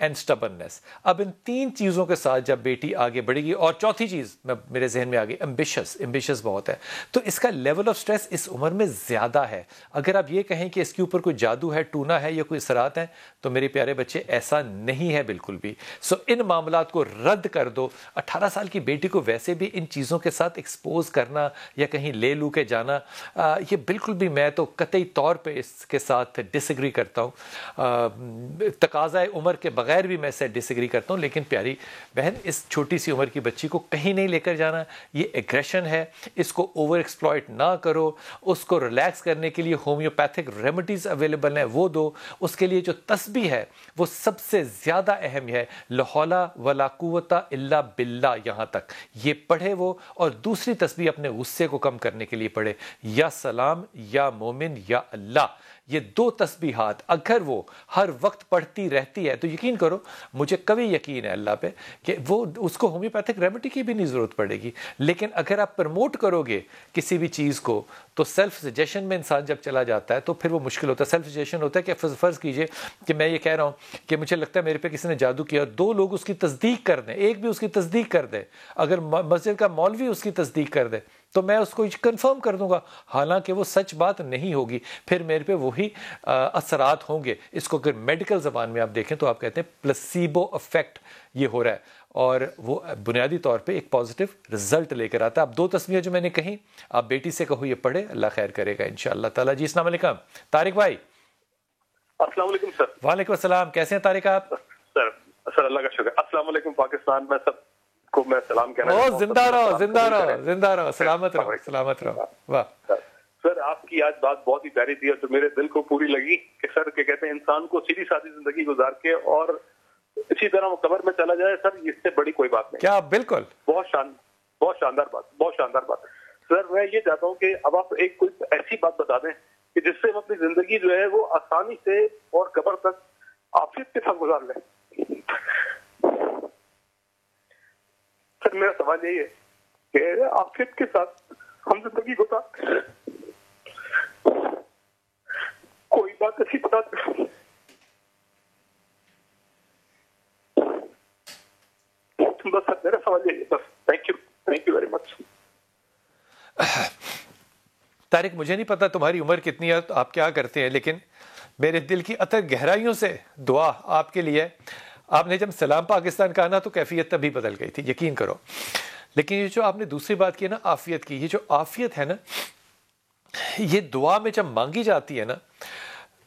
And اسٹبرنس. اب ان 3 چیزوں کے ساتھ جب بیٹی آگے بڑھے گی, اور چوتھی چیز میرے ذہن میں آ گئی, ایمبیشس بہت ہے, تو اس کا لیول آف سٹریس اس عمر میں زیادہ ہے. اگر آپ یہ کہیں کہ اس کے اوپر کوئی جادو ہے, ٹونا ہے یا کوئی اثرات ہیں, تو میرے پیارے بچے ایسا نہیں ہے بالکل بھی. سو ان معاملات کو رد کر دو. 18 سال کی بیٹی کو ویسے بھی ان چیزوں کے ساتھ ایکسپوز کرنا یا کہیں لے لو کے جانا, یہ بالکل بھی, میں تو قطعی طور پہ اس کے ساتھ ڈس ایگری کرتا ہوں. تقاضۂ عمر کے بغیر بھی میں اسے ڈس ایگری کرتا ہوں. لیکن پیاری بہن, اس چھوٹی سی عمر کی بچی کو کہیں نہیں لے کر جانا. یہ ایگریشن ہے, اس کو اوور ایکسپلائٹ نہ کرو. اس کو ریلیکس کرنے کے لیے ہومیوپیتھک ریمیڈیز اویلیبل ہیں, وہ دو. اس کے لیے جو تسبیح ہے وہ سب سے زیادہ اہم ہے, لا حول ولا قوت الا باللہ, یہاں تک یہ پڑھے وہ. اور دوسری تسبیح اپنے غصے کو کم کرنے کے لیے پڑھے, یا سلام, یا مومن, یا اللہ. یہ 2 تسبیحات اگر وہ ہر وقت پڑھتی رہتی ہے تو یقین کرو, مجھے کبھی یقین ہے اللہ پہ کہ وہ اس کو ہومیوپیتھک ریمیڈی کی بھی نہیں ضرورت پڑے گی. لیکن اگر آپ پروموٹ کرو گے کسی بھی چیز کو, تو سیلف سجیشن میں انسان جب چلا جاتا ہے تو پھر وہ مشکل ہوتا ہے. سیلف سجیشن ہوتا ہے کہ فرض کیجئے کہ میں یہ کہہ رہا ہوں کہ مجھے لگتا ہے میرے پہ کسی نے جادو کیا, 2 لوگ اس کی تصدیق کر دیں, ایک بھی اس کی تصدیق کر دے, اگر مسجد کا مولوی اس کی تصدیق کر دے, تو میں اس کو کنفرم کر دوں گا, حالانکہ وہ سچ بات نہیں ہوگی. پھر میرے پہ وہی اثرات ہوں گے. اس کو اگر میڈیکل زبان میں آپ دیکھیں تو آپ کہتے ہیں پلسیبو افیکٹ یہ ہو رہا ہے, اور وہ بنیادی طور پہ ایک پازیٹیو رزلٹ لے کر آتا ہے. اب 2 تسبیحیں جو میں نے کہیں, آپ بیٹی سے کہو یہ پڑھے, اللہ خیر کرے گا انشاءاللہ تعالیٰ. جی السلام علیکم طارق بھائی. السلام علیکم سر. وعلیکم السلام, کیسے ہیں طارق آپ؟ سر اللہ کا شکر. السلام علیکم پاکستان میں سب کو میں سلام کہنا چاہتا ہوں. زندہ رہو, زندہ رہو, زندہ رہو, سلامت رہو, سلامت رہو. واہ سر, آپ کی آج بات بہت ہی پیاری تھی اور جو میرے دل کو پوری لگی کہ سر کہ کہتے ہیں انسان کو سیدھی سادی زندگی گزار کے اور اسی طرح وہ قبر میں چلا جائے, سر اس سے بڑی کوئی بات نہیں. کیا بالکل بہت شاندار بات, بہت شاندار بات. سر میں یہ چاہتا ہوں کہ اب آپ ایک کوئی ایسی بات بتا دیں کہ جس سے ہم اپنی زندگی جو ہے وہ آسانی سے اور قبر تک عافیت کے ساتھ گزار لیں. سر میرا سوال یہی ہے کہ عافیت کے ساتھ ہم زندگی گزار, کوئی بات ایسی بتا دیں. بس سر میرا سوال یہی ہے, بس. Thank you very much. Tariq, مجھے نہیں پتا تمہاری عمر کتنی ہے, آپ کیا کرتے ہیں, لیکن میرے دل کی اتر گہرائیوں سے دعا آپ کے لیے. آپ نے جب سلام پاکستان کہا نا تو کیفیت تبھی بدل گئی تھی, یقین کرو. لیکن یہ جو آپ نے دوسری بات کی نا عافیت کی, یہ جو عافیت ہے نا, یہ دعا میں جب مانگی جاتی ہے نا,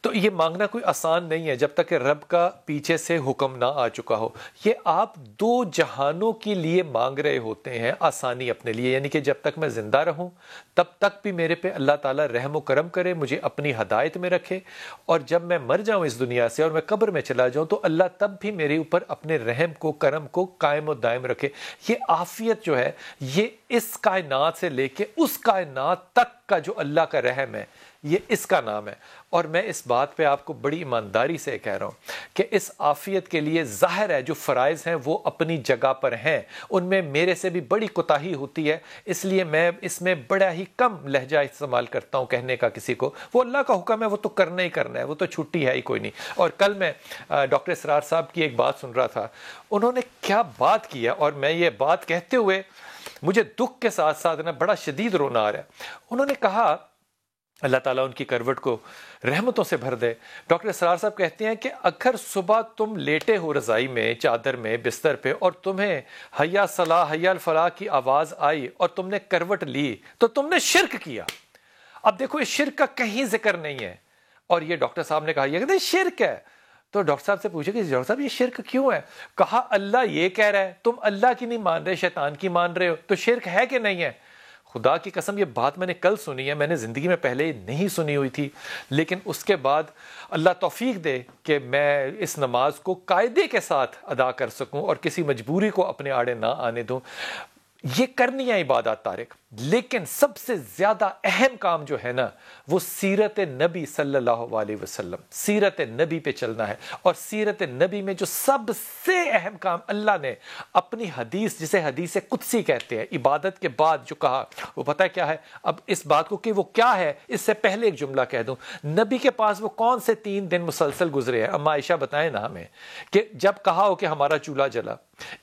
تو یہ مانگنا کوئی آسان نہیں ہے جب تک کہ رب کا پیچھے سے حکم نہ آ چکا ہو. یہ آپ 2 جہانوں کے لیے مانگ رہے ہوتے ہیں آسانی اپنے لیے, یعنی کہ جب تک میں زندہ رہوں تب تک بھی میرے پہ اللہ تعالیٰ رحم و کرم کرے, مجھے اپنی ہدایت میں رکھے, اور جب میں مر جاؤں اس دنیا سے اور میں قبر میں چلا جاؤں تو اللہ تب بھی میرے اوپر اپنے رحم کو, کرم کو قائم و دائم رکھے. یہ عافیت جو ہے, یہ اس کائنات سے لے کے اس کائنات تک کا جو اللہ کا رحم ہے, یہ اس کا نام ہے. اور میں اس بات پہ آپ کو بڑی ایمانداری سے کہہ رہا ہوں کہ اس عافیت کے لیے ظاہر ہے جو فرائض ہیں وہ اپنی جگہ پر ہیں, ان میں میرے سے بھی بڑی کوتاہی ہوتی ہے, اس لیے میں اس میں بڑا ہی کم لہجہ استعمال کرتا ہوں کہنے کا کسی کو. وہ اللہ کا حکم ہے, وہ تو کرنا ہی کرنا ہے, وہ تو چھٹی ہے ہی کوئی نہیں. اور کل میں ڈاکٹر اسرار صاحب کی ایک بات سن رہا تھا, انہوں نے کیا بات کی ہے, اور میں یہ بات کہتے ہوئے مجھے دکھ کے ساتھ ساتھ نا بڑا شدید رونا آ رہا ہے. انہوں نے کہا اللہ تعالیٰ ان کی کروٹ کو رحمتوں سے بھر دے. ڈاکٹر اسرار صاحب کہتے ہیں کہ اگر صبح تم لیٹے ہو رضائی میں, چادر میں, بستر پہ, اور تمہیں حیا صلاح حیا الفلاح کی آواز آئی اور تم نے کروٹ لی تو تم نے شرک کیا. اب دیکھو اس شرک کا کہیں ذکر نہیں ہے, اور یہ ڈاکٹر صاحب نے کہا یہ کہتے ہیں شرک ہے. تو ڈاکٹر صاحب سے پوچھے کہ ڈاکٹر صاحب یہ شرک کیوں ہے؟ کہا اللہ یہ کہہ رہا ہے تم اللہ کی نہیں مان رہے, شیطان کی مان رہے ہو, تو شرک ہے کہ نہیں ہے؟ خدا کی قسم یہ بات میں نے کل سنی ہے, میں نے زندگی میں پہلے نہیں سنی ہوئی تھی, لیکن اس کے بعد اللہ توفیق دے کہ میں اس نماز کو قاعدے کے ساتھ ادا کر سکوں اور کسی مجبوری کو اپنے آڑے نہ آنے دوں. یہ کرنی ہے عبادات طارق، لیکن سب سے زیادہ اہم کام جو ہے نا وہ سیرت نبی صلی اللہ علیہ وسلم، سیرت نبی پہ چلنا ہے. اور سیرت نبی میں جو سب سے اہم کام اللہ نے اپنی حدیث، جسے حدیث قدسی کہتے ہیں، عبادت کے بعد جو کہا وہ پتہ کیا ہے؟ اب اس بات کو کہ وہ کیا ہے اس سے پہلے ایک جملہ کہہ دوں. نبی کے پاس وہ کون سے 3 دن مسلسل گزرے ہیں؟ اما عائشہ بتائیں نا ہمیں، کہ جب کہا ہو کہ ہمارا چولہا جلا.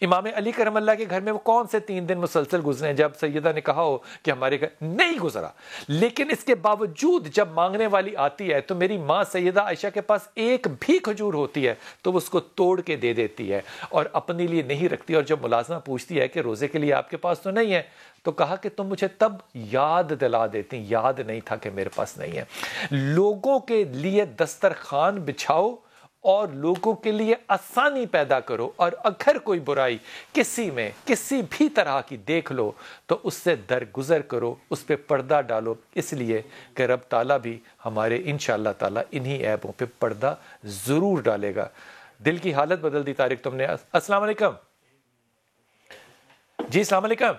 امام علی کرم اللہ کے گھر میں وہ کون سے 3 دن مسلسل گزرے ہیں جب سیدہ نے کہا ہو کہ ہمارے گھر نہیں گزرا؟ لیکن اس کے باوجود جب مانگنے والی آتی ہے تو میری ماں سیدہ عائشہ کے پاس ایک بھی کھجور ہوتی ہے تو وہ اس کو توڑ کے دے دیتی ہے اور اپنے لیے نہیں رکھتی. اور جب ملازمہ پوچھتی ہے کہ روزے کے لیے آپ کے پاس تو نہیں ہے، تو کہا کہ تم مجھے تب یاد دلا دیتی، یاد نہیں تھا کہ میرے پاس نہیں ہے. لوگوں کے لیے دسترخوان بچھاؤ اور لوگوں کے لیے آسانی پیدا کرو، اور اگر کوئی برائی کسی میں کسی بھی طرح کی دیکھ لو تو اس سے درگزر کرو، اس پہ پردہ ڈالو، اس لیے کہ رب تعالیٰ بھی ہمارے انشاءاللہ تعالیٰ انہی عیبوں پہ پردہ ضرور ڈالے گا. دل کی حالت بدل دی طارق تم نے. السلام علیکم. جی السلام علیکم.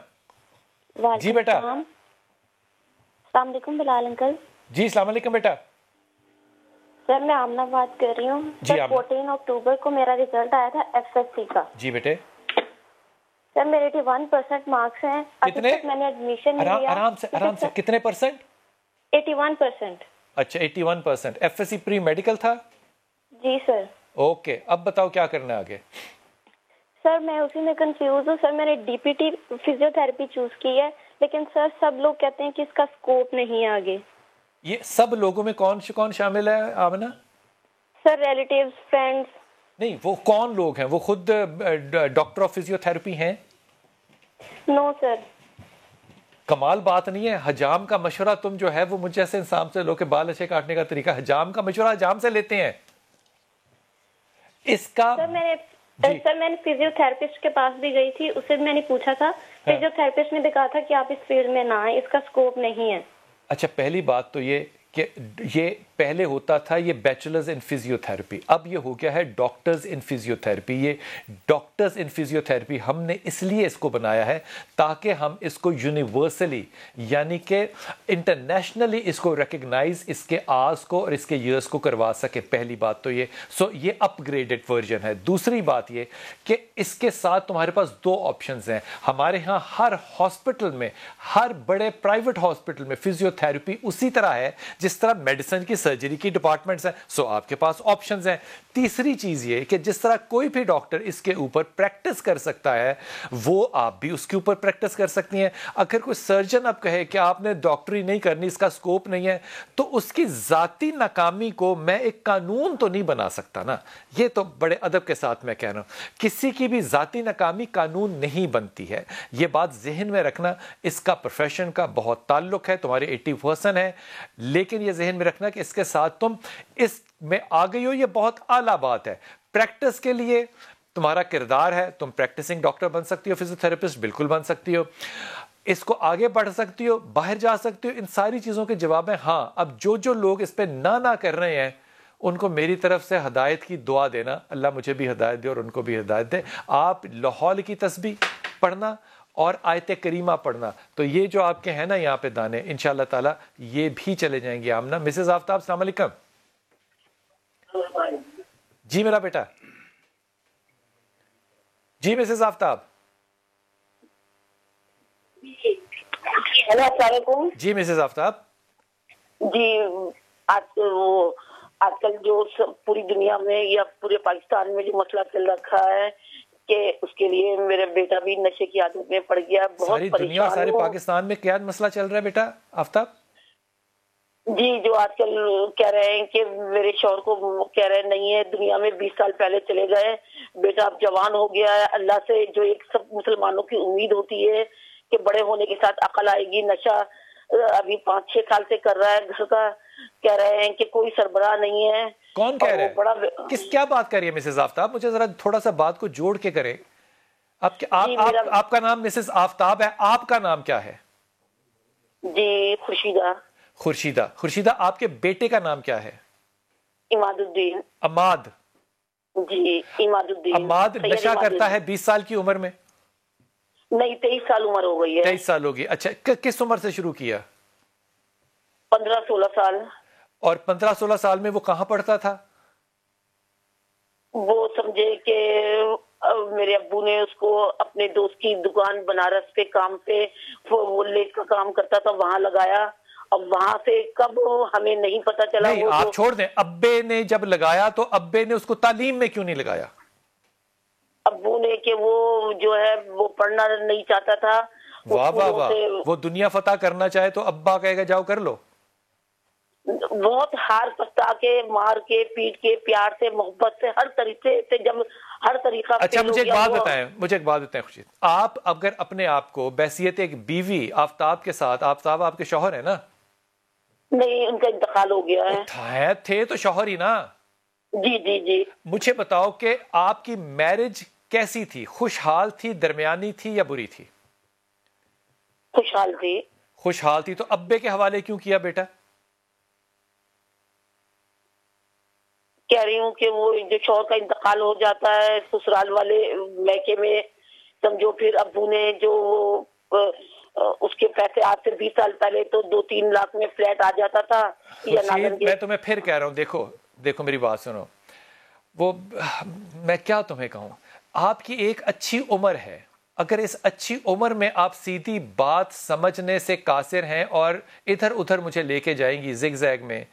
جی بیٹا. السلام علیکم بلال انکل. جی السلام علیکم بیٹا. سر میں آمنہ بات کر رہی ہوں. جی 14 اکتوبر کو میرا ریزلٹ آیا تھا FSC کا. جی بیٹے. سر میرے 81% مارکس ہیں. کتنے؟ میں نے ایڈمیشن لیا. آرام سے کتنے پرسنٹ؟ 81%. اچھا 81%. FSC پری میڈیکل تھا؟ جی سر. اوکے اب بتاؤ کیا کرنا ہے آگے؟ سر میں اسی میں کنفیوز ہوں. سر میں نے DPT فزیو تھراپی چوز کی ہے، لیکن سر سب لوگ کہتے ہیں کہ اس کا اسکوپ نہیں ہے آگے. یہ سب لوگوں میں کون شامل ہے آمنہ؟ سر ریلیٹیوز، فرینڈز. نہیں، وہ کون لوگ ہیں؟ وہ خود ڈاکٹر آف فزیو تھراپی ہیں؟ نو سر. کمال بات نہیں ہے؟ حجام کا مشورہ تم جو ہے وہ مجھ جیسے انسان سے لو کہ بال اچھے کاٹنے کا طریقہ، حجام کا مشورہ حجام سے لیتے ہیں اس کا. سر میں نے فزیو تھراپسٹ کے پاس بھی گئی تھی، اس سے میں نے پوچھا تھا، فزیو تھراپسٹ نے بھی کہا تھا کہ آپ اس فیلڈ میں نہ آئیں، اس کا اسکوپ نہیں ہے. اچھا پہلی بات تو یہ کہ یہ پہلے ہوتا تھا یہ بیچلرز ان فزیو تھراپی، اب یہ ہو گیا ہے ڈاکٹرز ان فزیو تھراپی. یہ ڈاکٹرز ان فزیو تھراپی ہم نے اس لیے اس کو بنایا ہے تاکہ ہم اس کو یونیورسلی یعنی کہ انٹرنیشنلی اس کو ریکگنائز، اس کے آرز کو اور اس کے ایئرز کو کروا سکے. پہلی بات تو یہ یہ اپ گریڈڈ ورژن ہے. دوسری بات یہ کہ اس کے ساتھ تمہارے پاس 2 آپشنز ہیں. ہمارے ہاں ہر ہاسپٹل میں، ہر بڑے پرائیویٹ ہاسپٹل میں فزیو تھراپی اسی طرح ہے جس طرح میڈیسن کی سرجری کی ڈپارٹمنٹس ہیں. سو آپ کے پاس آپشنز ہیں. تیسری چیز یہ کہ جس طرح کوئی بھی ڈاکٹر اس کے اوپر پریکٹس کر سکتا ہے وہ آپ بھی اس کے اوپر پریکٹس کر سکتی ہیں. اگر کوئی سرجن اب کہے کہ آپ نے ڈاکٹری نہیں کرنی، اس کا سکوپ نہیں ہے، تو اس کی ذاتی ناکامی کو میں ایک قانون تو نہیں بنا سکتا نا. یہ تو بڑے ادب کے ساتھ میں کہہ رہا ہوں، کسی کی بھی ذاتی ناکامی قانون نہیں بنتی ہے. یہ بات ذہن میں رکھنا. اس کا پروفیشن کا بہت تعلق ہے، تمہارے 80% ہے، لیکن یہ ذہن میں رکھنا کہ اس کے ساتھ تم اس میں آ گئی ہو، یہ بہت اعلیٰ بات ہے. پریکٹس کے لیے تمہارا کردار ہے، تم پریکٹسنگ ڈاکٹر بن سکتی ہو، فزیو تھراپسٹ بالکل بن سکتی ہو، اس کو آگے بڑھ سکتی ہو، باہر جا سکتی ہو. ان ساری چیزوں کے جواب ہیں ہاں. اب جو لوگ اس پہ نہ کر رہے ہیں ان کو میری طرف سے ہدایت کی دعا دینا، اللہ مجھے بھی ہدایت دے اور ان کو بھی ہدایت دے. آپ لاہور کی تسبیح پڑھنا اور آیت کریمہ پڑھنا، تو یہ جو آپ کے ہیں نا یہاں پہ دانے، انشاءاللہ تعالیٰ یہ بھی چلے جائیں گے. آمنہ. مسز آفتاب السلام علیکم. جی میرا بیٹا. جی مسز آفتاب. ہیلو السلام علیکم. جی مسز آفتاب. جی آج کل جو پوری دنیا میں یا پورے پاکستان میں جو مسئلہ چل رکھا ہے کہ اس کے لیے میرا بیٹا بھی نشے کی عادت میں پڑ گیا. ساری دنیا اور سارے پاکستان میں کیا مسئلہ چل رہا ہے بیٹا آفتاب؟ جی جو آج کل کہہ رہے ہیں کہ میرے شوہر کو کہہ رہے نہیں ہے، دنیا میں 20 سال پہلے چلے گئے، بیٹا اب جوان ہو گیا ہے. اللہ سے جو ایک سب مسلمانوں کی امید ہوتی ہے کہ بڑے ہونے کے ساتھ عقل آئے گی، نشہ ابھی 5-6 سال سے کر رہا ہے. گھر کا کہہ رہے ہیں کہ کوئی سربراہ نہیں ہے. کون کہہ رہے ہیں؟ کیا بات کر رہی ہے مسز آفتاب؟ مجھے ذرا تھوڑا سا بات کو جوڑ کے کریں. آپ کا نام مسز آفتاب ہے، آپ کا نام کیا ہے؟ جی خورشیدہ. آپ کے بیٹے کا نام کیا ہے؟ عماد الدین. عماد. جی عماد الدین. عماد نشہ کرتا ہے 20 سال کی عمر میں؟ نہیں 23 سال عمر ہو گئی ہے. 23 سال ہوگی. اچھا کس عمر سے شروع کیا؟ 15-16 سال. اور 15-16 سال میں وہ کہاں پڑھتا تھا؟ وہ سمجھے کہ میرے ابو نے اس کو اپنے دوست کی دکان بنارس پہ کام پہ وہ لیٹ کا کام کرتا تھا وہاں لگایا. اب وہاں سے کب ہمیں نہیں پتا چلا. نہیں آپ چھوڑ دیں, ابے نے جب لگایا تو ابے نے اس کو تعلیم میں کیوں نہیں لگایا؟ ابو نے کہ وہ جو ہے وہ پڑھنا نہیں چاہتا تھا. واہ واہ واہ, وہ دنیا فتح کرنا چاہے تو ابا کہے گا جاؤ کر لو. بہت ہار پستا کے مار کے پیٹ کے پیار سے محبت سے ہر طریقے سے جب ہر طریقہ. اچھا مجھے ایک بات بتائیں خورشید, آپ اگر اپنے آپ کو بحیثیت ایک بیوی آفتاب کے ساتھ, آفتاب آپ کے شوہر ہے نا؟ نہیں ان کا انتقال ہو گیا ہے. تھے تو شوہر ہی نا. جی جی جی. مجھے بتاؤ کہ آپ کی میرج کیسی تھی؟ خوشحال تھی, درمیانی تھی یا بری تھی؟ خوشحال تھی. خوشحال تھی. تو ابے کے حوالے کیوں کیا بیٹا؟ کہہ رہی ہوں کہ وہ جو شوہر کا انتقال ہو جاتا ہے سسرال والے میکے میں, سمجھو پھر ابو نے جو اس کے پیسے آج سے 20 سال پہلے تو 2-3 لاکھ میں فلیٹ آ جاتا تھا. میں تمہیں پھر کہہ رہا ہوں, دیکھو میری بات سنو. وہ میں کیا تمہیں کہوں, آپ کی ایک اچھی عمر ہے. اگر اس اچھی عمر میں آپ سیدھی بات سمجھنے سے قاصر ہیں اور ادھر ادھر مجھے لے کے جائیں گی زگ زیگ میں,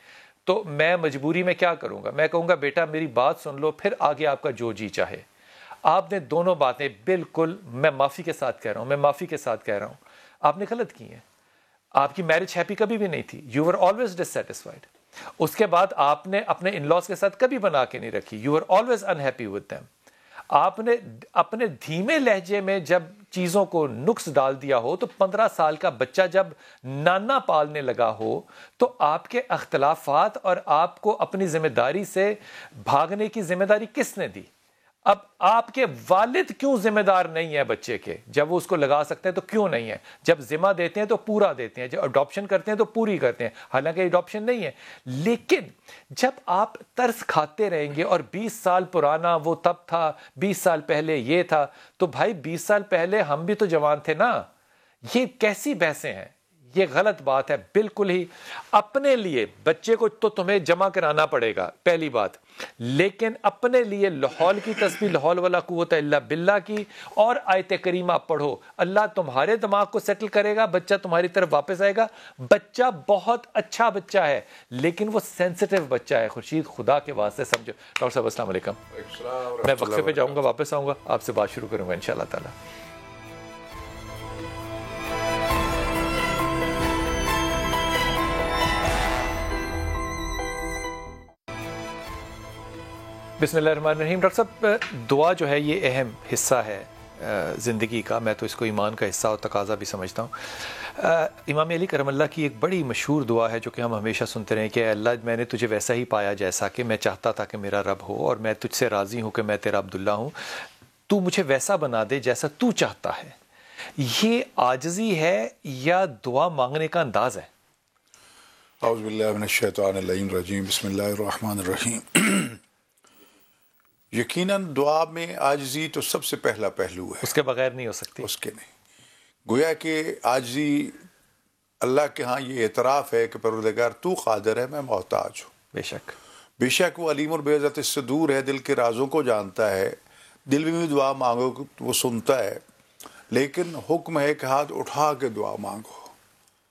تو میں مجبوری میں کیا کروں گا؟ میں کہوں گا بیٹا میری بات سن لو, پھر آگے آپ کا جو جی چاہے. آپ نے دونوں باتیں بالکل, میں معافی کے ساتھ کہہ رہا ہوں, آپ نے غلط کی ہیں. آپ کی میرج ہیپی کبھی بھی نہیں تھی. You were always ڈسسیٹسفائیڈ. اس کے بعد آپ نے اپنے ان لاز کے ساتھ کبھی بنا کے نہیں رکھی. You were always unhappy with them. آپ نے اپنے دھیمے لہجے میں جب چیزوں کو نقص ڈال دیا ہو, تو 15 سال کا بچہ جب نانا پالنے لگا ہو, تو آپ کے اختلافات اور آپ کو اپنی ذمہ داری سے بھاگنے کی ذمہ داری کس نے دی؟ اب آپ کے والد کیوں ذمہ دار نہیں ہے بچے کے؟ جب وہ اس کو لگا سکتے ہیں تو کیوں نہیں ہے؟ جب ذمہ دیتے ہیں تو پورا دیتے ہیں, جب اڈاپشن کرتے ہیں تو پوری کرتے ہیں, حالانکہ اڈاپشن نہیں ہے. لیکن جب آپ ترس کھاتے رہیں گے اور 20 سال پرانا وہ تب تھا, 20 سال پہلے یہ تھا, تو بھائی 20 سال پہلے ہم بھی تو جوان تھے نا. یہ کیسی بحثیں ہیں؟ یہ غلط بات ہے بالکل ہی. اپنے لیے بچے کو تو تمہیں جمع کرانا پڑے گا پہلی بات, لیکن اپنے لیے لاحول کی تسبیح, لاحول ولا قوت الا باللہ کی اور آیت کریمہ پڑھو. اللہ تمہارے دماغ کو سیٹل کرے گا, بچہ تمہاری طرف واپس آئے گا. بچہ بہت اچھا بچہ ہے, لیکن وہ سینسٹیو بچہ ہے. خورشید خدا کے واسطے سمجھو. ڈاکٹر صاحب السلام علیکم. میں وقفے پہ جاؤں گا, واپس آؤں گا, آپ سے بات شروع کروں گا انشاءاللہ تعالی. بسم اللہ الرحمن الرحیم. ڈاکٹر صاحب دعا جو ہے یہ اہم حصہ ہے زندگی کا. میں تو اس کو ایمان کا حصہ اور تقاضا بھی سمجھتا ہوں. امام علی کرم اللہ کی ایک بڑی مشہور دعا ہے جو کہ ہم ہمیشہ سنتے رہے کہ اللہ میں نے تجھے ویسا ہی پایا جیسا کہ میں چاہتا تھا کہ میرا رب ہو, اور میں تجھ سے راضی ہوں کہ میں تیرا عبداللہ ہوں. تو مجھے ویسا بنا دے جیسا تو چاہتا ہے. یہ عاجزی ہے یا دعا مانگنے کا انداز ہے؟ اعوذ باللہ من الشیطان اللعین الرجیم. بسم اللہ الرحمن الرحیم. یقیناً دعا میں عاجزی تو سب سے پہلا پہلو ہے, اس کے بغیر نہیں ہو سکتی. اس کے نہیں. گویا کہ عاجزی اللہ کے ہاں یہ اعتراف ہے کہ پروردگار تو قادر ہے, میں محتاج ہوں. بے شک بے شک وہ علیم البعزت الصدور ہے, دل کے رازوں کو جانتا ہے. دل میں بھی دعا مانگو وہ سنتا ہے, لیکن حکم ہے کہ ہاتھ اٹھا کے دعا مانگو,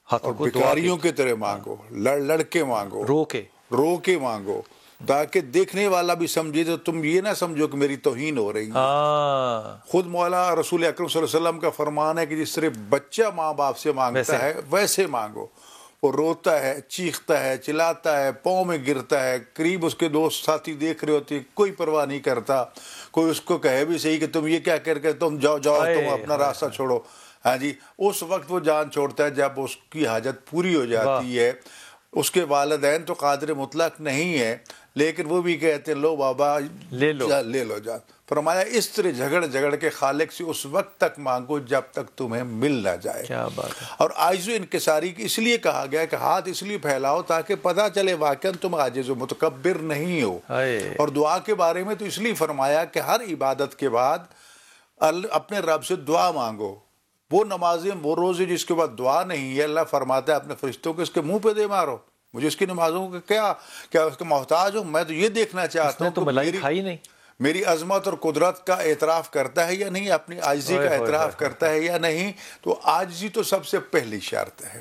اور بھکاریوں کی طرح مانگو, لڑ کے مانگو, رو کے مانگو, تاکہ دیکھنے والا بھی سمجھے تو تم یہ نہ سمجھو کہ میری توہین ہو رہی ہے. خود مولا رسول اکرم صلی اللہ علیہ وسلم کا فرمان ہے کہ جس طرح بچہ ماں باپ سے مانگتا ہے ویسے مانگو. وہ روتا ہے, چیختا ہے, چلاتا ہے, پاؤں میں گرتا ہے, قریب اس کے دوست ساتھی دیکھ رہے ہوتے, کوئی پرواہ نہیں کرتا. کوئی اس کو کہے بھی صحیح کہ تم یہ کیا کر کے تم جاؤ تم اپنا راستہ چھوڑو. ہاں جی, اس وقت وہ جان چھوڑتا ہے جب اس کی حاجت پوری ہو جاتی ہے. اس کے والدین تو قادر مطلق نہیں ہے, لیکن وہ بھی کہتے ہیں لو بابا لے لو جان. فرمایا اس طرح جھگڑ کے خالق سے اس وقت تک مانگو جب تک تمہیں مل نہ جائے. کیا بات ہے. اور عاجز و انکساری کی اس لیے کہا گیا کہ ہاتھ اس لیے پھیلاؤ تاکہ پتہ چلے واقعا تم عاجز و متکبر نہیں ہو. اور دعا کے بارے میں تو اس لیے فرمایا کہ ہر عبادت کے بعد اپنے رب سے دعا مانگو, وہ نمازیں وہ روزے جس کے بعد دعا نہیں ہے، اللہ فرماتا ہے اپنے فرشتوں کو اس کے منہ پہ دے مارو، مجھے اس کی نمازوں کا کیا اس کے محتاج ہوں؟ میں تو یہ دیکھنا چاہتا ہوں تو ملائی کھائی نہیں، میری عظمت اور قدرت کا اعتراف کرتا ہے یا نہیں، اپنی عاجزی کا اعتراف کرتا ہے یا نہیں. تو عاجزی تو سب سے پہلی شرط ہے.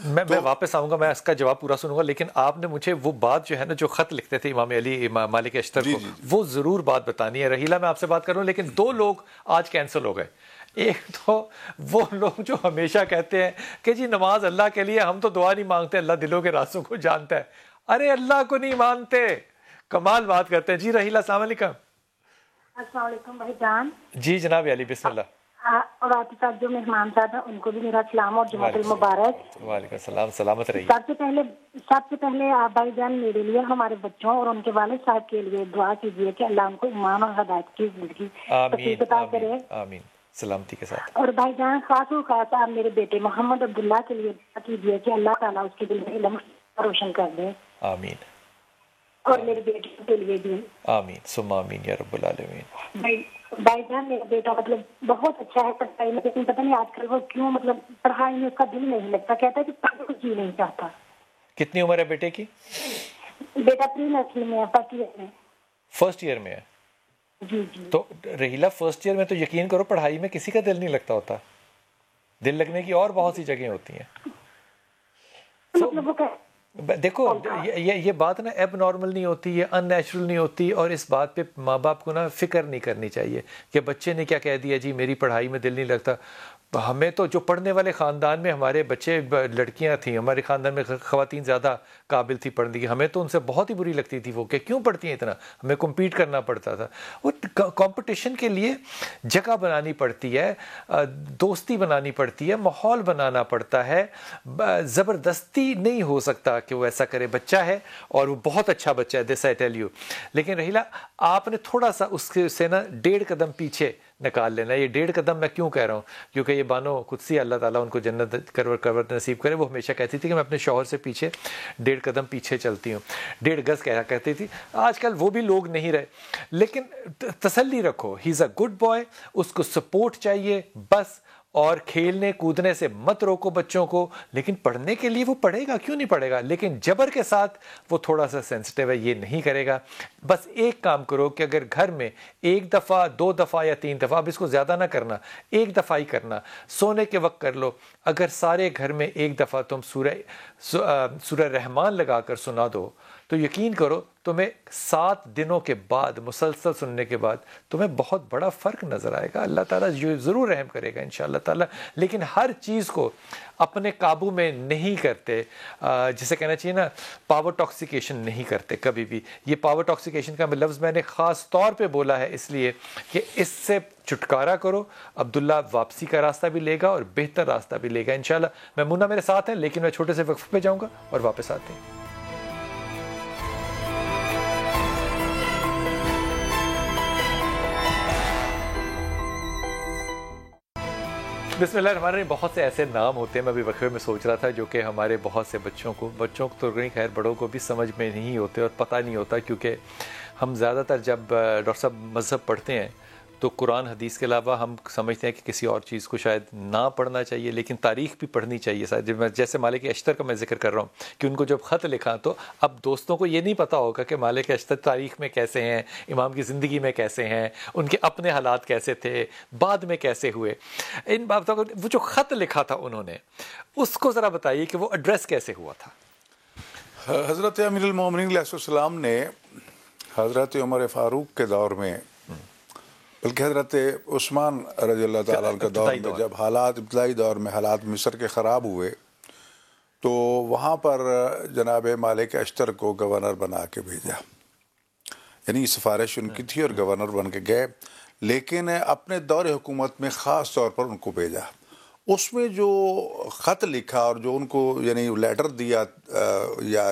میں واپس آؤں گا، میں اس کا جواب پورا سنوں گا، لیکن آپ نے مجھے وہ بات جو ہے نا جو خط لکھتے تھے امام علی مالک اشتر کو، وہ ضرور بات بتانی ہے. رحیلہ میں آپ سے بات کروں، لیکن دو لوگ آج کینسل ہو گئے. ایک تو وہ لوگ جو ہمیشہ کہتے ہیں کہ جی نماز اللہ کے لیے، ہم تو دعا نہیں مانگتے، اللہ دلوں کے رازوں کو جانتا ہے. ارے اللہ کو نہیں مانتے، کمال بات کرتے ہیں. جی رحیلہ السلام علیکم. السلام علیکم بھائی جان. جی جناب علی بسم اللہ. اور آپ کے ساتھ جو مہمان صاحب ہیں ان کو بھی میرا سلام اور جمعہ المبارک. وعلیکم السلام، سلامت رہیے. سب سے پہلے آپ بھائی جان میرے لیے، ہمارے بچوں اور ان کے والد صاحب کے لیے دعا کیجیے کہ اللہ ان کو ایمان اور ہدایت کی زندگی عطا کرے. آمین، سلامتی کے ساتھ. اور بھائی جان خاص آپ میرے بیٹے محمد عبداللہ کے لیے دعا کیجیے کہ اللہ تعالیٰ اس کے دل میں علم روشن کر دے. آمین. اور میرے بیٹے کے لیے بھی آمین ثم آمین یا رب العالمین. بھائی جان میرا بیٹا مطلب بہت اچھا ہے پڑھائی میں، لیکن پتہ نہیں آج کل وہ کیوں مطلب پڑھائی میں اس کا دل نہیں لگتا، کہتا ہے کہ پڑھنے کو جی نہیں چاہتا. کتنی عمر ہے بیٹے کی؟ بیٹا پری نرسری میں ہے، فرسٹ ایئر میں. فرسٹ ایئر میں ہے؟ جی جی. تو رحیلہ فرسٹ ایئر میں تو یقین کرو پڑھائی میں کسی کا دل نہیں لگتا ہوتا، دل لگنے کی اور بہت سی جگہیں ہوتی ہیں. دیکھو یہ بات نا ایب نارمل نہیں ہوتی، یہ ان نیچرل نہیں ہوتی، اور اس بات پہ ماں باپ کو نا فکر نہیں کرنی چاہیے کہ بچے نے کیا کہہ دیا جی میری پڑھائی میں دل نہیں لگتا. ہمیں تو جو پڑھنے والے خاندان میں ہمارے بچے لڑکیاں تھیں، ہمارے خاندان میں خواتین زیادہ قابل تھی پڑھنے کی، ہمیں تو ان سے بہت ہی بری لگتی تھی وہ کہ کیوں پڑھتی ہیں اتنا، ہمیں کمپیٹ کرنا پڑتا تھا. وہ کمپٹیشن کے لیے جگہ بنانی پڑتی ہے، دوستی بنانی پڑتی ہے، ماحول بنانا پڑتا ہے. زبردستی نہیں ہو سکتا کہ وہ ایسا کرے. بچہ ہے اور وہ بہت اچھا بچہ ہے، دس آئی ٹیل یو. لیکن رحیلہ آپ نے تھوڑا سا اس سے نا 1.5 قدم پیچھے نکال لینا. یہ 1.5 قدم میں کیوں کہہ رہا ہوں؟ کیونکہ یہ بانو قدسی اللہ تعالیٰ ان کو جنت کرور نصیب کرے، وہ ہمیشہ کہتی تھی کہ میں اپنے شوہر سے پیچھے 1.5 قدم پیچھے چلتی ہوں، 1.5 گز کہتی تھی. آج کل وہ بھی لوگ نہیں رہے. لیکن تسلی رکھو، ہی از اے گڈ بوائے، اس کو سپورٹ چاہیے بس. اور کھیلنے کودنے سے مت روکو بچوں کو، لیکن پڑھنے کے لیے وہ پڑھے گا، کیوں نہیں پڑھے گا، لیکن جبر کے ساتھ وہ تھوڑا سا سینسٹیو ہے، یہ نہیں کرے گا. بس ایک کام کرو کہ اگر گھر میں 1 دفعہ 2 دفعہ یا 3 دفعہ، اب اس کو زیادہ نہ کرنا، 1 دفعہ ہی کرنا، سونے کے وقت کر لو. اگر سارے گھر میں 1 دفعہ تم سورہ رحمان لگا کر سنا دو تو یقین کرو تمہیں 7 دنوں کے بعد مسلسل سننے کے بعد تمہیں بہت بڑا فرق نظر آئے گا. اللہ تعالیٰ ضرور رحم کرے گا انشاءاللہ تعالیٰ. لیکن ہر چیز کو اپنے قابو میں نہیں کرتے، جسے کہنا چاہیے نا پاور ٹاکسیکیشن نہیں کرتے کبھی بھی. یہ پاور ٹاکسیکیشن کا لفظ میں نے خاص طور پہ بولا ہے اس لیے کہ اس سے چھٹکارا کرو. عبداللہ واپسی کا راستہ بھی لے گا اور بہتر راستہ بھی لے گا انشاءاللہ. میمونہ میرے ساتھ ہیں، لیکن میں چھوٹے سے وقفے پہ جاؤں گا اور واپس آتے ہیں. بسم اللہ الرحمن الرحیم. بہت سے ایسے نام ہوتے ہیں، میں ابھی وقفے میں سوچ رہا تھا، جو کہ ہمارے بہت سے بچوں کو تو خیر بڑوں کو بھی سمجھ میں نہیں ہوتے اور پتہ نہیں ہوتا، کیونکہ ہم زیادہ تر جب ڈاکٹر صاحب مذہب پڑھتے ہیں تو قرآن حدیث کے علاوہ ہم سمجھتے ہیں کہ کسی اور چیز کو شاید نہ پڑھنا چاہیے، لیکن تاریخ بھی پڑھنی چاہیے. جیسے مالک اشتر کا میں ذکر کر رہا ہوں کہ ان کو جب خط لکھا تو اب دوستوں کو یہ نہیں پتا ہوگا کہ مالک اشتر تاریخ میں کیسے ہیں، امام کی زندگی میں کیسے ہیں، ان کے اپنے حالات کیسے تھے، بعد میں کیسے ہوئے. ان باتوں کو وہ جو خط لکھا تھا انہوں نے، اس کو ذرا بتائیے کہ وہ ایڈریس کیسے ہوا تھا. حضرت امیر المومنین علیہ السلام نے حضرت عمر فاروق کے دور میں، بلکہ حضرت عثمان رضی اللہ تعالیٰ عنہ کے دور میں، جب ابتدائی دور میں حالات مصر کے خراب ہوئے تو وہاں پر جناب مالک اشتر کو گورنر بنا کے بھیجا. یعنی سفارش ان کی تھی اور گورنر بن کے گئے، لیکن اپنے دور حکومت میں خاص طور پر ان کو بھیجا. اس میں جو خط لکھا اور جو ان کو یعنی لیٹر دیا یا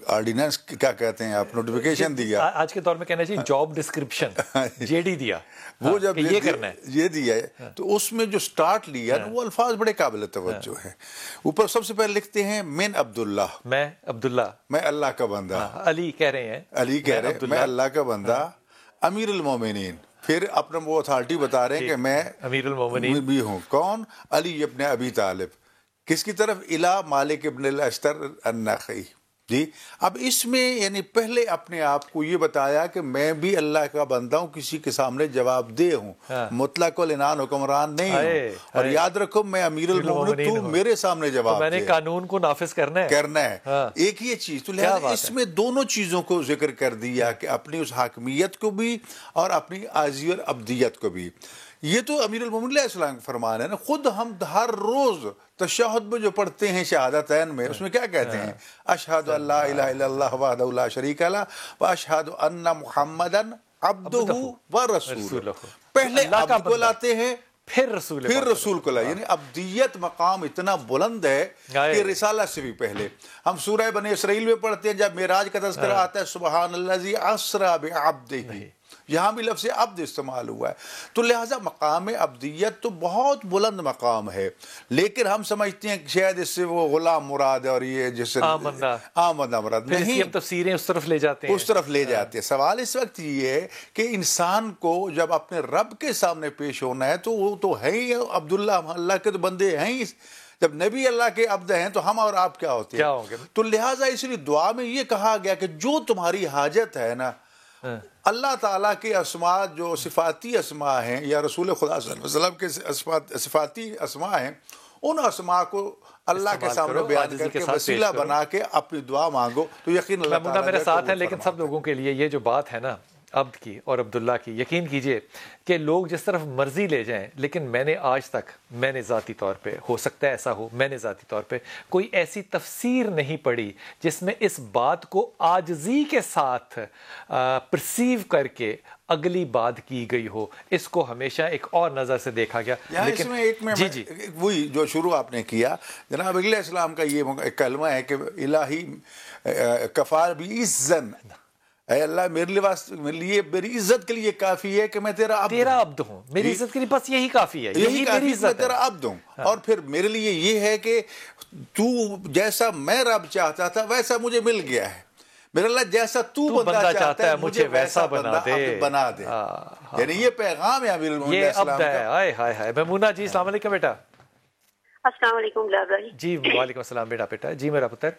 آرڈیننس کیا کہتے ہیں آپ، نوٹیفیکیشن دیا، آج کے دور میں کہنا چاہیے جاب ڈسکرپشن، JD دیا، وہ جب یہ کرنا ہے، یہ دیا ہے، تو اس میں جو سٹارٹ لیا وہ الفاظ بڑے قابل توجہ ہیں. اوپر سب سے پہلے لکھتے ہیں من عبداللہ، میں عبداللہ، میں اللہ کا بندہ. علی کہہ رہے ہیں، علی کہہ رہے ہیں میں اللہ کا بندہ، امیر المومنین پھر اپنا وہ اتھارٹی بتا رہے ہیں کہ میں امیر المومنین بھی ہوں. کون؟ علی ابن ابی طالب. کس کی طرف؟ الا مالک ابن الاشتر النخعی. جی اب اس میں یعنی پہلے اپنے آپ کو یہ بتایا کہ میں بھی اللہ کا بندہ ہوں, کسی کے سامنے جواب دہ ہوں, مطلق العنان حکمران نہیں ہوں, اور یاد رکھو میں امیر المومنین, تو میرے سامنے جواب میں نے قانون کو نافذ کرنا ہے. ایک یہ چیز تو لہٰذا اس میں دونوں چیزوں کو ذکر کر دیا کہ اپنی اس حاکمیت کو بھی اور اپنی عاجزی اور عبدیت کو بھی. یہ تو امیر المومنین علیہ السلام کا فرمان ہے نا. خود ہم ہر روز تشہد میں جو پڑھتے ہیں شہادتین میں, اس میں کیا کہتے ہیں؟ اشہد ان لا الہ الا اللہ وحدہ لا شریک لہ واشہد ان محمدا عبدہ ورسولہ. پہلے عبد کو لاتے ہیں, پھر رسول کو لائے. یعنی عبدیت مقام اتنا بلند ہے کہ رسالہ سے بھی پہلے. ہم سورہ بنی اسرائیل میں پڑھتے ہیں جب معراج کا تذکرہ آتا ہے سبحان الذی اسری بعبدہ, یہاں بھی لفظ عبد استعمال ہوا ہے. تو لہٰذا مقام عبدیت تو بہت بلند مقام ہے, لیکن ہم سمجھتے ہیں کہ شاید اس سے وہ غلام مراد ہے اور یہ جس آمدہ مراد نہیں, ہم تفسیریں اس طرف لے جاتے ہیں. سوال اس وقت یہ ہے کہ انسان کو جب اپنے رب کے سامنے پیش ہونا ہے تو وہ تو ہے ہی عبداللہ, اللہ کے تو بندے ہیں ہی. جب نبی اللہ کے عبد ہیں تو ہم اور آپ کیا ہوتے ہیں؟ تو لہٰذا اس لیے دعا میں یہ کہا گیا کہ جو تمہاری حاجت ہے نا, اللہ تعالیٰ کے اسماء جو صفاتی اسماء ہیں یا رسول خدا صلی اللہ علیہ وسلم کے صفاتی اسماء ہیں, ان اسماء کو اللہ کے سامنے بیان کر کے وسیلہ بنا کے اپنی دعا مانگو تو یقین اللہ تعالیٰ میرے ساتھ ہے. لیکن سب لوگوں کے لیے یہ جو بات ہے نا عبد کی اور عبداللہ کی, یقین کیجئے کہ لوگ جس طرف مرضی لے جائیں, لیکن میں نے آج تک, میں نے ذاتی طور پہ, ہو سکتا ہے ایسا ہو, میں نے ذاتی طور پہ کوئی ایسی تفسیر نہیں پڑھی جس میں اس بات کو عاجزی کے ساتھ پرسیو کر کے اگلی بات کی گئی ہو. اس کو ہمیشہ ایک اور نظر سے دیکھا گیا. لیکن اس میں ایک میں جی وہی جو شروع آپ نے کیا جناب علیہ السلام کا یہ کلمہ ہے کہ الہی کفار بھی عزن, اے اللہ میرے لیے میری عزت کے لیے کافی ہے کہ میں تیرا عبد ہوں, میری عزت کے لیے بس یہی کافی ہے, یہی کافی ہے, میں تیرا عبد ہوں. اور پھر میرے لیے یہ ہے کہ تو جیسا میں رب چاہتا تھا ویسا مجھے مل گیا ہے. میرے اللہ جیسا تو بندہ چاہتا ہے مجھے ویسا بنا دے. یعنی یہ پیغام ہے امیر المومنین علیہ السلام کا. ہائے ہائے ہائے. میمونہ جی السلام علیکم بیٹا. السلام علیکم بلال بھائی. جی وعلیکم السلام بیٹا. جی میرا پتر.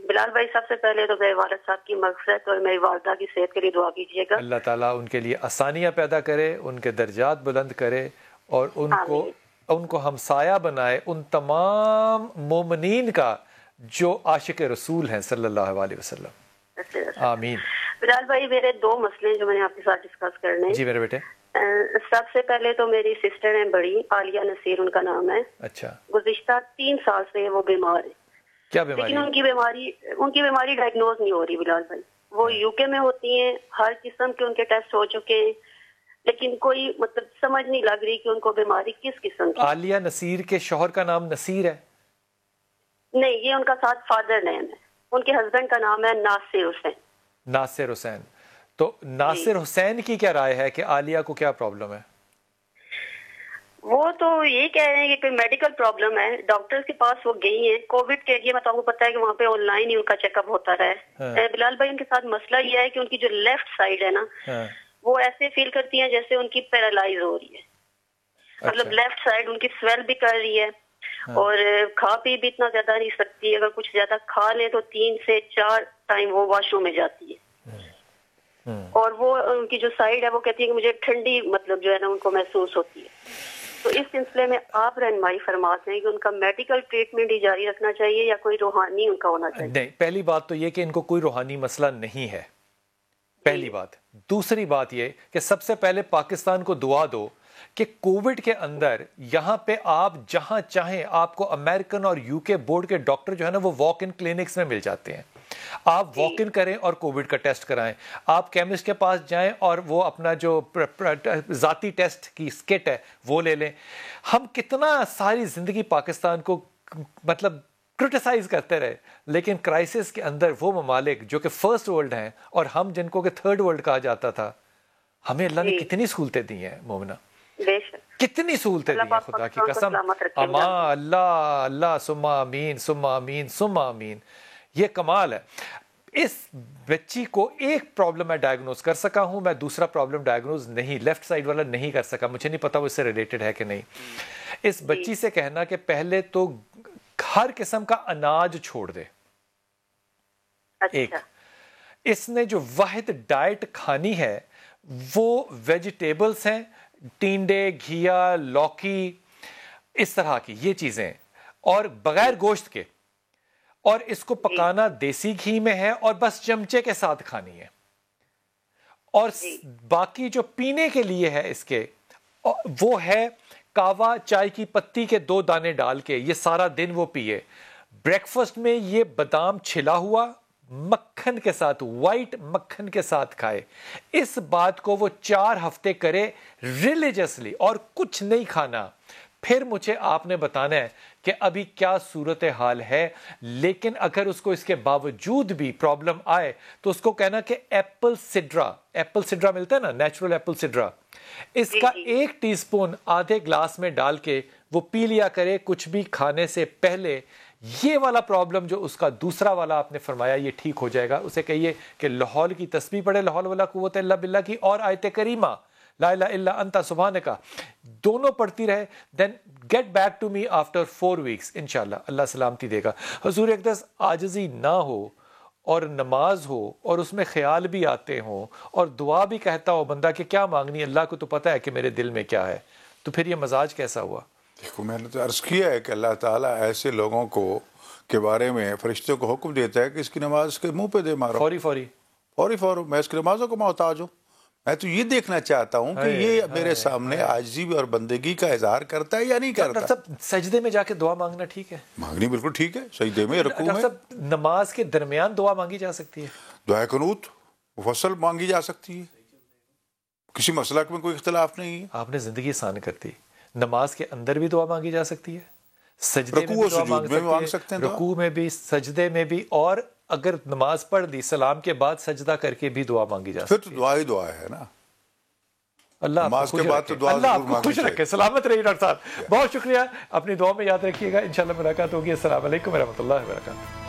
بلال بھائی سب سے پہلے تو میرے والد صاحب کی مغفرت اور میری والدہ کی صحت کے لیے دعا کیجیے گا. اللہ تعالیٰ ان کے لیے آسانیاں پیدا کرے, ان کے درجات بلند کرے اور ان کو ہمسایہ بنائے ان تمام مومنین کا جو عاشق رسول ہیں صلی اللہ علیہ وسلم. آمین. بلال بھائی میرے 2 مسئلے جو میں نے آپ کے ساتھ ڈسکس کرنے ہیں. جی میرے بیٹے. سب سے پہلے تو میری سسٹر ہیں بڑی, عالیہ نصیر ان کا نام ہے. اچھا. گزشتہ 3 سال سے وہ بیمار ہے. کیا بیماری؟ لیکن ان کی بیماری ڈائگنوز نہیں ہو رہی بلال بھائی. وہ یو کے میں ہوتی ہیں, ہر قسم کے ان کے ٹیسٹ ہو چکے ہیں, لیکن کوئی مطلب سمجھ نہیں لگ رہی کہ ان کو بیماری کس قسم کی. عالیہ نصیر کے شوہر کا نام نصیر ہے؟ نہیں, یہ ان کا ساتھ فادر نیم ہے. ان کے ہسبینڈ کا نام ہے ناصر حسین. ناصر حسین. تو ناصر حسین کی کیا رائے ہے کہ عالیہ کو کیا پرابلم ہے؟ وہ تو یہ کہہ رہے ہیں کہ کوئی میڈیکل پرابلم ہے. ڈاکٹر کے پاس وہ گئی ہیں کووڈ کے لیے. میں تو آپ کو پتا ہے کہ وہاں پہ آن لائن ہی ان کا چیک اپ ہوتا رہا ہے. بلال بھائی ان کے ساتھ مسئلہ یہ ہے کہ ان کی جو لیفٹ سائڈ ہے نا, وہ ایسے فیل کرتی ہیں جیسے ان کی پیرالائز ہو رہی ہے. مطلب لیفٹ سائڈ ان کی سویل بھی کر رہی ہے اور کھا پی بھی اتنا زیادہ نہیں سکتی. اگر کچھ زیادہ کھا لے تو 3 سے 4 ٹائم وہ واش روم میں جاتی ہے. اور وہ ان کی جو سائڈ ہے وہ کہتی ہے کہ مجھے ٹھنڈی مطلب جو ہے نا ان کو محسوس ہوتی ہے. تو اس سلسلے میں آپ رہنمائی فرماتے ہیں کہ ان کا میڈیکل ٹریٹمنٹ ہی جاری رکھنا چاہیے یا کوئی روحانی ان کا ہونا چاہیے؟ نہیں, پہلی بات تو یہ کہ ان کو کوئی روحانی مسئلہ نہیں ہے, پہلی بات. دوسری بات یہ کہ سب سے پہلے پاکستان کو دعا دو کہ کووڈ کے اندر یہاں پہ آپ جہاں چاہیں, آپ کو امریکن اور یو کے بورڈ کے ڈاکٹر جو ہے نا وہ واک ان کلینکس میں مل جاتے ہیں. آپ واک ان کریں اور کووڈ کا ٹیسٹ کرائیں. آپ کیمسٹ کے پاس جائیں اور وہ اپنا جو ذاتی ٹیسٹ کی کٹ ہے وہ لے لیں. ہم کتنا ساری زندگی پاکستان کو مطلب کرٹیسائز کرتے رہے, لیکن کرائسس کے اندر وہ ممالک جو کہ فرسٹ ورلڈ ہیں اور ہم جن کو کہ تھرڈ ورلڈ کہا جاتا تھا, ہمیں اللہ نے کتنی سہولتیں دی ہیں مومنہ, کتنی سہولتیں دی ہیں خدا کی قسم. اما اللہ اللہ ثم آمین ثم آمین ثم آمین. یہ کمال ہے. اس بچی کو ایک پرابلم میں ڈائگنوز کر سکا ہوں، میں دوسرا پرابلم ڈائگنوز نہیں، لیفٹ سائڈ والا نہیں کر سکا، مجھے نہیں پتا وہ اس سے ریلیٹڈ ہے کہ نہیں۔ اس بچی سے کہنا کہ پہلے تو ہر قسم کا اناج چھوڑ دے۔ ایک اس نے جو واحد ڈائٹ کھانی ہے وہ ویجیٹیبلز ہیں، ٹینڈے، گھیا، لوکی، اس طرح کی یہ چیزیں، اور بغیر گوشت کے، اور اس کو پکانا دیسی گھی میں ہے اور بس چمچے کے ساتھ کھانی ہے، اور باقی جو پینے کے لیے ہے اس کے وہ ہے کاوا، چائے کی پتی کے 2 دانے ڈال کے، یہ سارا دن وہ پیے۔ بریکفاسٹ میں یہ بادام چھلا ہوا مکھن کے ساتھ، وائٹ مکھن کے ساتھ کھائے۔ اس بات کو وہ 4 ہفتے کرے ریلیجسلی، اور کچھ نہیں کھانا۔ پھر مجھے آپ نے بتانا ہے کہ ابھی کیا صورتحال ہے، لیکن اگر اس کو اس کے باوجود بھی پرابلم آئے تو اس کو کہنا کہ ایپل سڈرا ملتا ہے نا، نیچرل ایپل سڈرا، اس کا 1 ٹی سپون آدھے گلاس میں ڈال کے وہ پی لیا کرے کچھ بھی کھانے سے پہلے۔ یہ والا پرابلم جو اس کا دوسرا والا آپ نے فرمایا یہ ٹھیک ہو جائے گا۔ اسے کہیے کہ لاحول کی تسبیح پڑھے، لا حول ولا قوت الا باللہ کی، اور آیت کریمہ لا الہ الا انت سبحانک، دونوں پڑھتی رہے، then get back to me after 4 weeks انشاءاللہ، اللہ سلامتی دے گا۔ حضور اقدس عاجزی نہ ہو اور نماز ہو اور اس میں خیال بھی آتے ہوں اور دعا بھی کہتا ہو بندہ کہ کیا مانگنی، اللہ کو تو پتہ ہے کہ میرے دل میں کیا ہے، تو پھر یہ مزاج کیسا ہوا؟ دیکھو میں نے تو عرض کیا ہے کہ اللہ تعالیٰ ایسے لوگوں کو کے بارے میں فرشتوں کو حکم دیتا ہے کہ اس کی نماز اس کے منہ پہ دے مارو، فوری میں اس کی نمازوں کو محتاج ہوں۔ میں تو یہ دیکھنا چاہتا ہوں کہ یہ میرے سامنے عاجزی اور بندگی کا اظہار کرتا ہے یا نہیں کرتا۔ سجدے میں جا کے دعا مانگنا ٹھیک ہے؟ مانگنی بالکل ٹھیک ہے، سجدے میں، رکوع میں۔ نماز کے درمیان دعا مانگی جا سکتی ہے؟ دعائے قنوت مفصل مانگی جا سکتی ہے، کسی مسلک میں کوئی اختلاف نہیں ہے۔ آپ نے زندگی آسان کر دی۔ نماز کے اندر بھی دعا مانگی جا سکتی ہے، سجدے رکوع و سجود میں مانگ سکتے ہیں، رکوع میں بھی، سجدے میں بھی، اور اگر نماز پڑھ دی سلام کے بعد سجدہ کر کے بھی دعا مانگی جا سکتی ہے۔ پھر تو دعا ہی دعا ہے نا۔ اللہ نماز کے بعد تو دعا اللہ آپ کو خوش رکھے، سلامت رہیے ڈاکٹر صاحب، بہت شکریہ، اپنی دعا میں یاد رکھیے گا، انشاءاللہ ملاقات ہوگی۔ السلام علیکم ورحمۃ اللہ وبرکاتہ۔